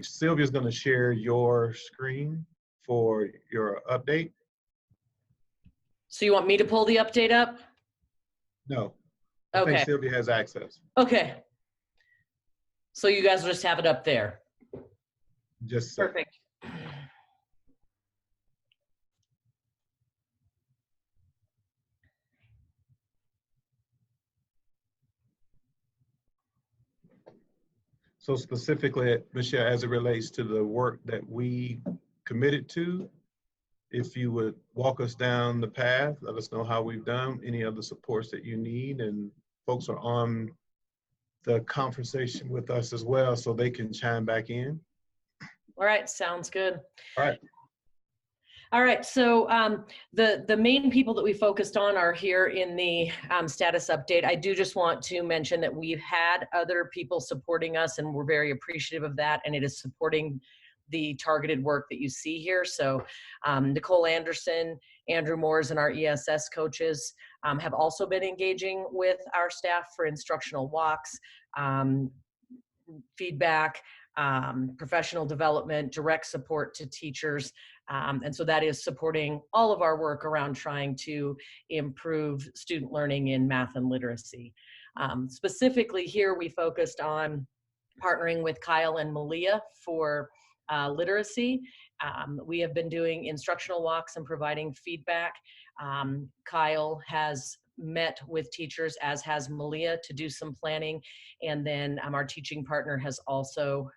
Sylvia's going to share your screen for your update. So you want me to pull the update up? No. I think Sylvia has access. Okay. So you guys will just have it up there. Just perfect. So specifically, Michelle, as it relates to the work that we committed to, if you would walk us down the path, let us know how we've done, any other supports that you need, and folks are on the conversation with us as well, so they can chime back in. All right, sounds good. All right. All right, so the main people that we focused on are here in the status update. I do just want to mention that we've had other people supporting us, and we're very appreciative of that, and it is supporting the targeted work that you see here. So Nicole Anderson, Andrew Moores, and our ESS coaches have also been engaging with our staff for instructional walks, feedback, professional development, direct support to teachers. And so that is supporting all of our work around trying to improve student learning in math and literacy. Specifically here, we focused on partnering with Kyle and Malia for literacy. We have been doing instructional walks and providing feedback. Kyle has met with teachers, as has Malia, to do some planning. And then our teaching partner has also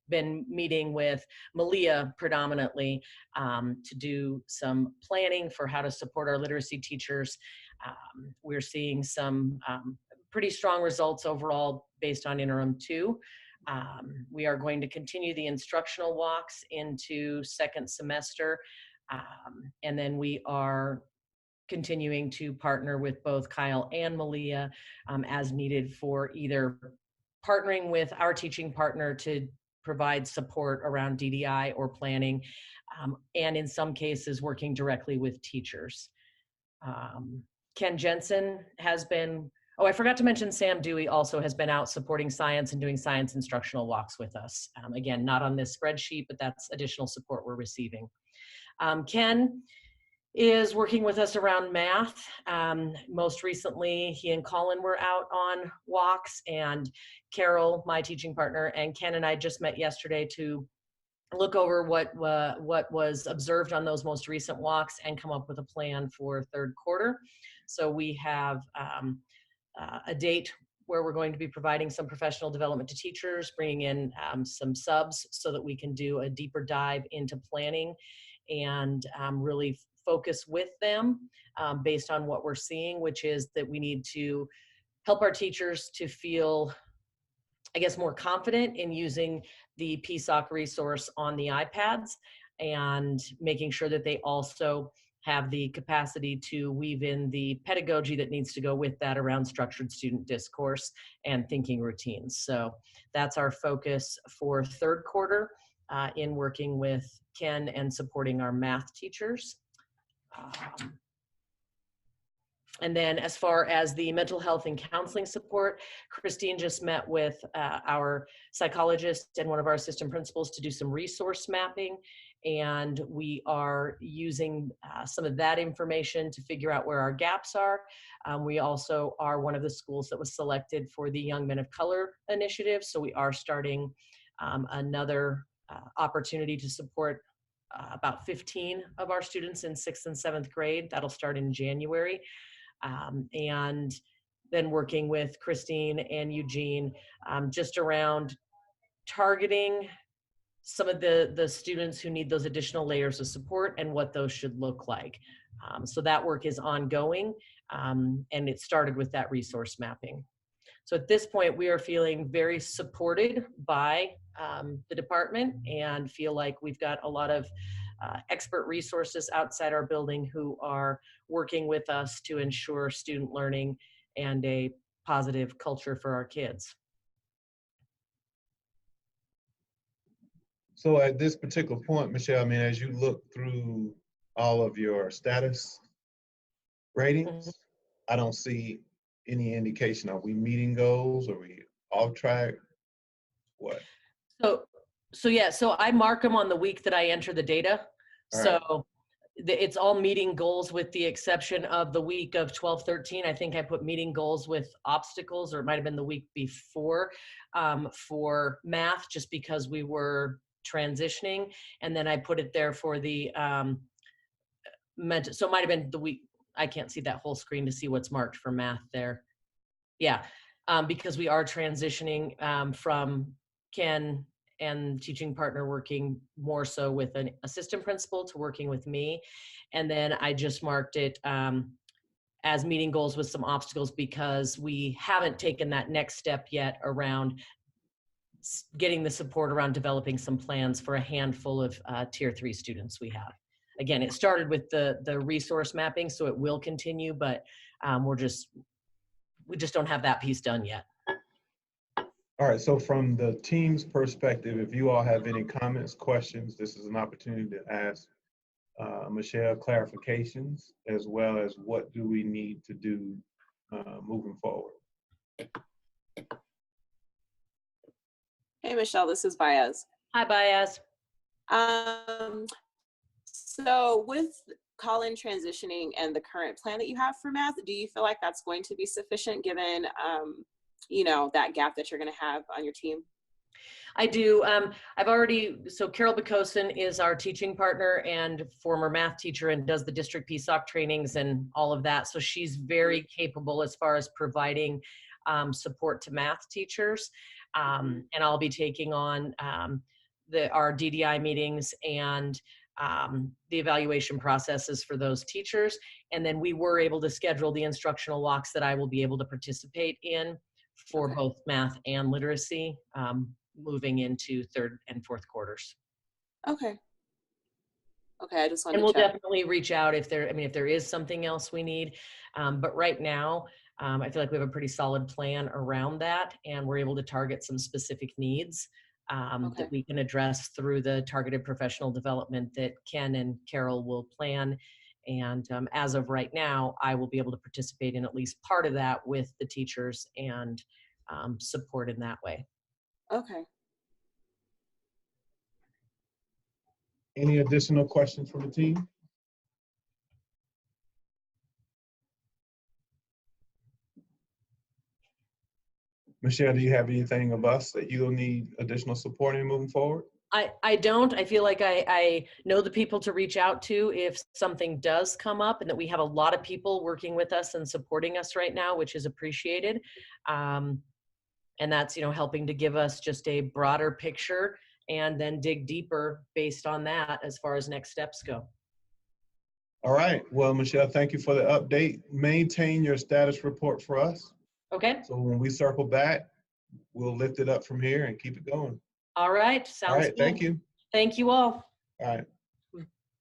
been meeting with Malia predominantly to do some planning for how to support our literacy teachers. We're seeing some pretty strong results overall based on interim 2. We are going to continue the instructional walks into second semester. And then we are continuing to partner with both Kyle and Malia as needed for either partnering with our teaching partner to provide support around DDI or planning, and in some cases working directly with teachers. Ken Jensen has been, I forgot to mention Sam Dewey also has been out supporting science and doing science instructional walks with us. Again, not on this spreadsheet, but that's additional support we're receiving. Ken is working with us around math. Most recently, he and Colin were out on walks, and Carol, my teaching partner, and Ken and I just met yesterday to look over what was observed on those most recent walks and come up with a plan for third quarter. So we have a date where we're going to be providing some professional development to teachers, bringing in some subs so that we can do a deeper dive into planning and really focus with them based on what we're seeing, which is that we need to help our teachers to feel, I guess, more confident in using the PSOC resource on the iPads, and making sure that they also have the capacity to weave in the pedagogy that needs to go with that around structured student discourse and thinking routines. So that's our focus for third quarter in working with Ken and supporting our math teachers. And then as far as the mental health and counseling support, Christine just met with our psychologist and one of our assistant principals to do some resource mapping. And we are using some of that information to figure out where our gaps are. We also are one of the schools that was selected for the Young Men of Color initiative. So we are starting another opportunity to support about 15 of our students in 6th and 7th grade. That'll start in January. And then working with Christine and Eugene just around targeting some of the students who need those additional layers of support and what those should look like. So that work is ongoing, and it started with that resource mapping. So at this point, we are feeling very supported by the department and feel like we've got a lot of expert resources outside our building who are working with us to ensure student learning and a positive culture for our kids. So at this particular point, Michelle, I mean, as you look through all of your status ratings, I don't see any indication. Are we meeting goals? Are we off track? What? So yeah, so I mark them on the week that I enter the data. All right. So it's all meeting goals with the exception of the week of 12-13. I think I put meeting goals with obstacles, or it might have been the week before, for math, just because we were transitioning. And then I put it there for the so it might have been the week. I can't see that whole screen to see what's marked for math there. Yeah, because we are transitioning from Ken and teaching partner working more so with an assistant principal to working with me. And then I just marked it as meeting goals with some obstacles because we haven't taken that next step yet around getting the support around developing some plans for a handful of tier 3 students we have. Again, it started with the resource mapping, so it will continue, but we just don't have that piece done yet. All right, so from the team's perspective, if you all have any comments, questions, this is an opportunity to ask Michelle clarifications, as well as what do we need to do moving forward. Hey, Michelle, this is Baez. Hi, Baez. So with Colin transitioning and the current plan that you have for math, do you feel like that's going to be sufficient given, you know, that gap that you're going to have on your team? I do. So Carol Bacosin is our teaching partner and former math teacher and does the district PSOC trainings and all of that. So she's very capable as far as providing support to math teachers. And I'll be taking on our DDI meetings and the evaluation processes for those teachers. And then we were able to schedule the instructional walks that I will be able to participate in for both math and literacy moving into third and fourth quarters. Okay. Okay, I just wanted and we'll to check. definitely reach out if there is something else we need. But right now, I feel like we have a pretty solid plan around that, and we're able to target some specific needs that we can address through the targeted professional development that Ken and Carol will plan. And as of right now, I will be able to participate in at least part of that with the teachers and support in that way. Okay. Any additional questions from the team? Michelle, do you have anything of us that you'll need additional support in moving forward? I don't. I feel like I know the people to reach out to if something does come up, and that we have a lot of people working with us and supporting us right now, which is appreciated. And that's, helping to give us just a broader picture and then dig deeper based on that as far as next steps go. All right. Well, Michelle, thank you for the update. Maintain your status report for us. Okay. So when we circle back, we'll lift it up from here and keep it going. All right. Sounds all right. good. Thank you. Thank you all. All right.